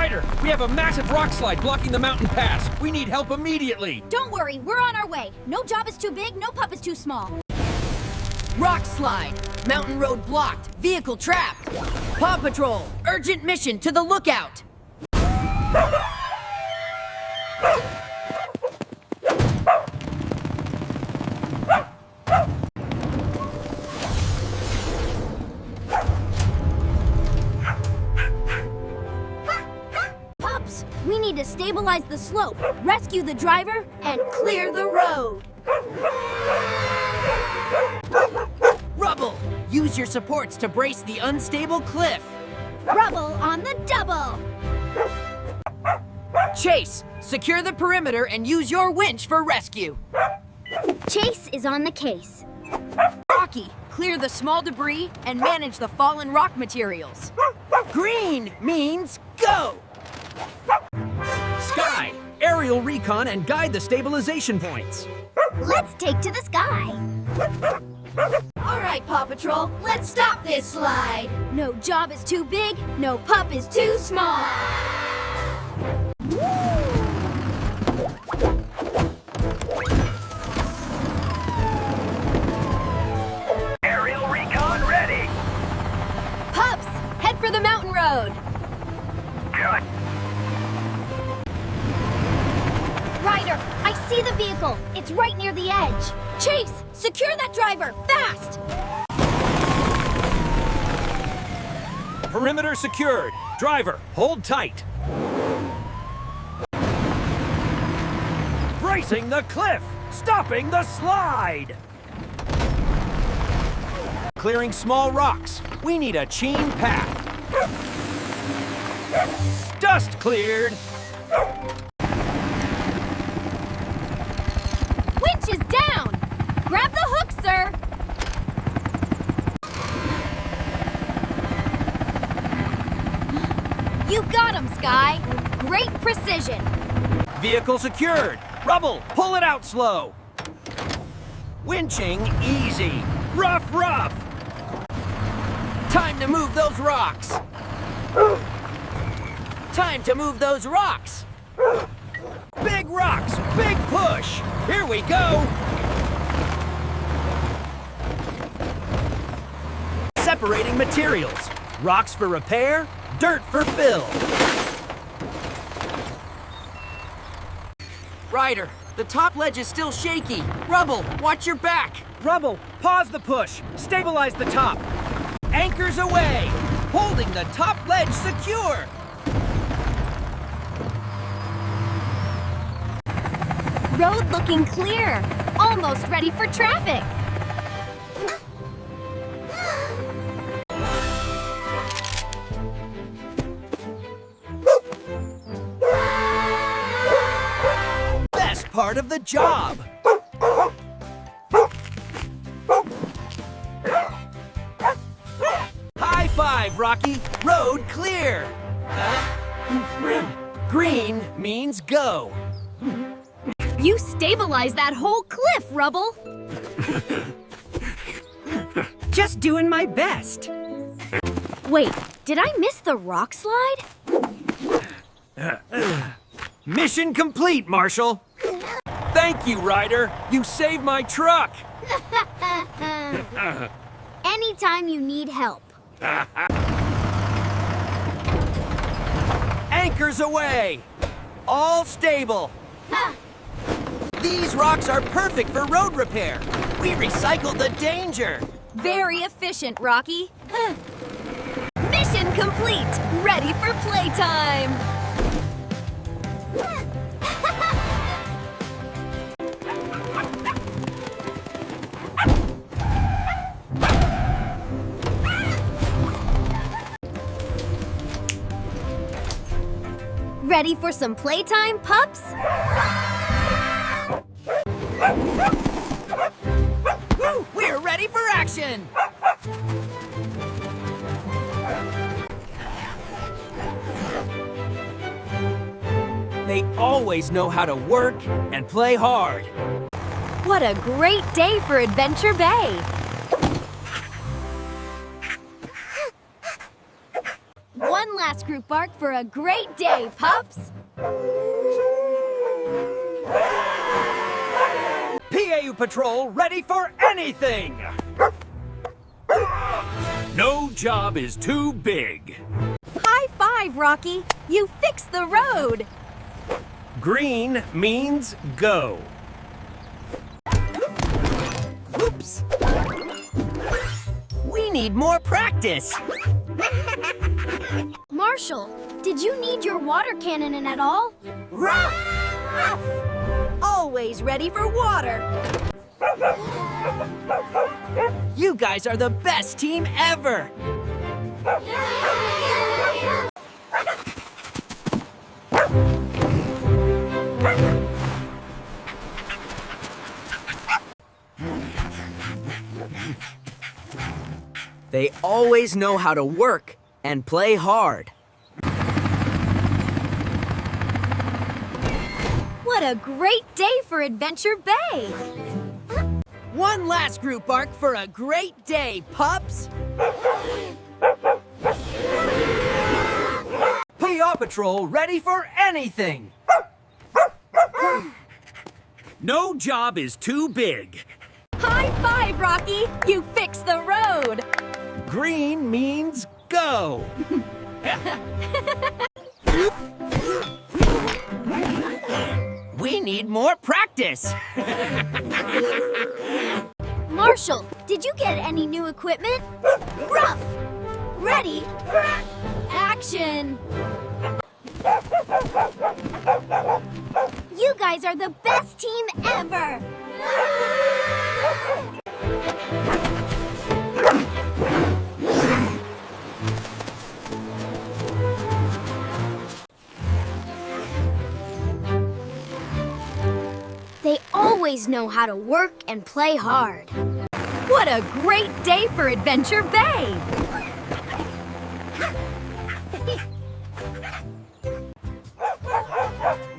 Ryder, we have a massive rock slide blocking the mountain pass. We need help immediately. Don't worry, we're on our way. No job is too big, no pup is too small. Rockslide. Mountain road blocked. Vehicle trapped. Paw Patrol. Urgent mission to the lookout. Pups, we need to stabilize the slope, rescue the driver, and clear the road. Rubble. Use your supports to brace the unstable cliff. Rubble on the double. Chase. Secure the perimeter and use your winch for rescue. Chase is on the case. Rocky. Clear the small debris and manage the fallen rock materials. Green means go. Sky, aerial recon and guide the stabilization points. Let's take to the sky. All right, Paw Patrol, let's stop this slide. No job is too big, no pup is too small. Aerial recon ready. Pups, head for the mountain road. Good. Ryder, I see the vehicle. It's right near the edge. Chase, secure that driver, fast! Perimeter secured. Driver, hold tight. Bracing the cliff. Stopping the slide. Clearing small rocks. We need a chain path. Dust cleared. Winch is down! Grab the hook, sir! You got him, Sky! Great precision! Vehicle secured. Rubble, pull it out slow. Winching easy. Rough, rough. Time to move those rocks. Time to move those rocks. Big rocks, big push. Here we go. Separating materials. Rocks for repair, dirt for fill. Ryder, the top ledge is still shaky. Rubble, watch your back. Rubble, pause the push. Stabilize the top. Anchors away. Holding the top ledge secure. Road looking clear. Almost ready for traffic. Best part of the job. High five, Rocky. Road clear. Green means go. You stabilized that whole cliff, Rubble. Just doing my best. Wait, did I miss the rock slide? Mission complete, Marshall. Thank you, Ryder. You saved my truck. Anytime you need help. Anchors away. All stable. These rocks are perfect for road repair. We recycled the danger. Very efficient, Rocky. Mission complete! Ready for playtime! Ready for some playtime, pups? Woo, we're ready for action! They always know how to work and play hard. What a great day for Adventure Bay! One last group group bark for a great day, pups! PAW Patrol ready for anything! No job is too big. High five, Rocky! You fixed the road! Green means go. Oops! We need more practice! Marshall, did you need your water cannon in at all? Ruff! Always ready for water! You guys are the best team ever! They always know how to work and play hard. What a great day for Adventure Bay! One last group bark for a great day, pups! PAW Patrol ready for anything. No job is too big. High five, Rocky! You fixed the road! Green means go. We need more practice! Marshall, did you get any new equipment? Ruff! Ready for action! You guys are the best team ever! They always know how to work and play hard. What a great day for Adventure Bay!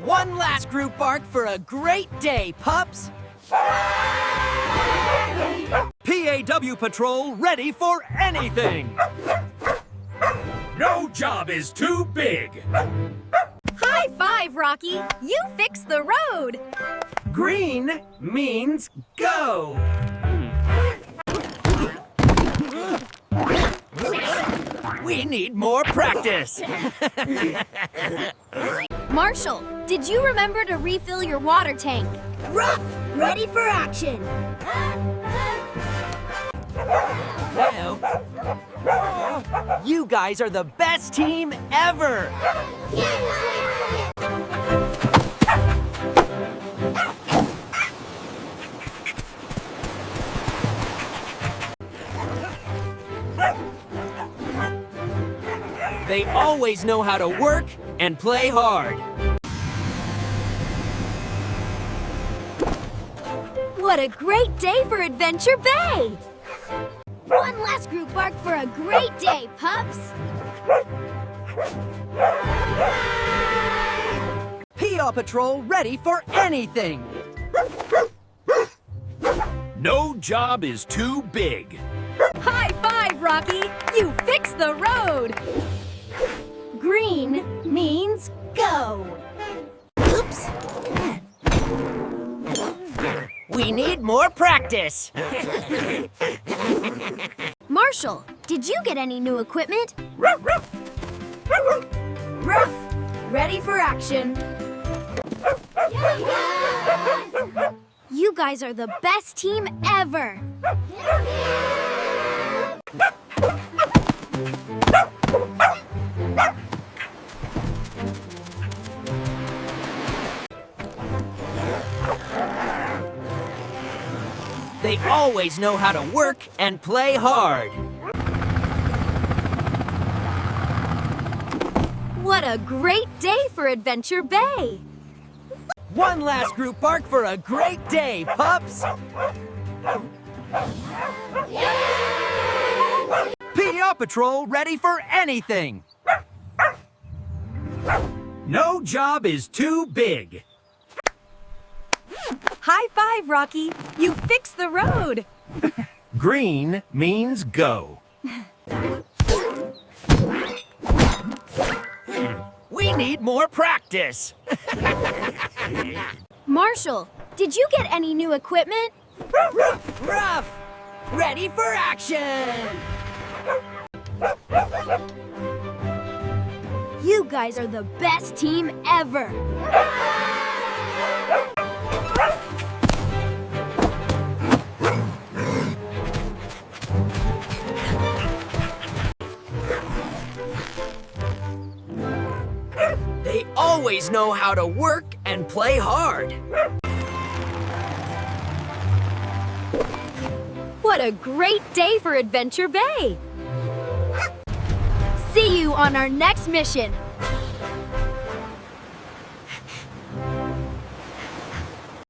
One last group bark for a great day, pups! PAW Patrol ready for anything. No job is too big. High five, Rocky! You fixed the road! Green means go. We need more practice! Marshall, did you remember to refill your water tank? Ruff! Ready for action! You guys are the best team ever! They always know how to work and play hard. What a great day for Adventure Bay! One last group bark for a great day, pups! PAW Patrol ready for anything! No job is too big. High five, Rocky! You fixed the road! Green means go! Oops! We need more practice! Marshall, did you get any new equipment? Ruff! Ready for action! You guys are the best team ever! They always know how to work and play hard. What a great day for Adventure Bay! One last group bark for a great day, pups! PAW Patrol ready for anything. No job is too big. High five, Rocky! You fixed the road! Green means go. We need more practice. Marshall, did you get any new equipment? Rough! Ready for action! You guys are the best team ever. They always know how to work and play hard. What a great day for Adventure Bay! See you on our next mission.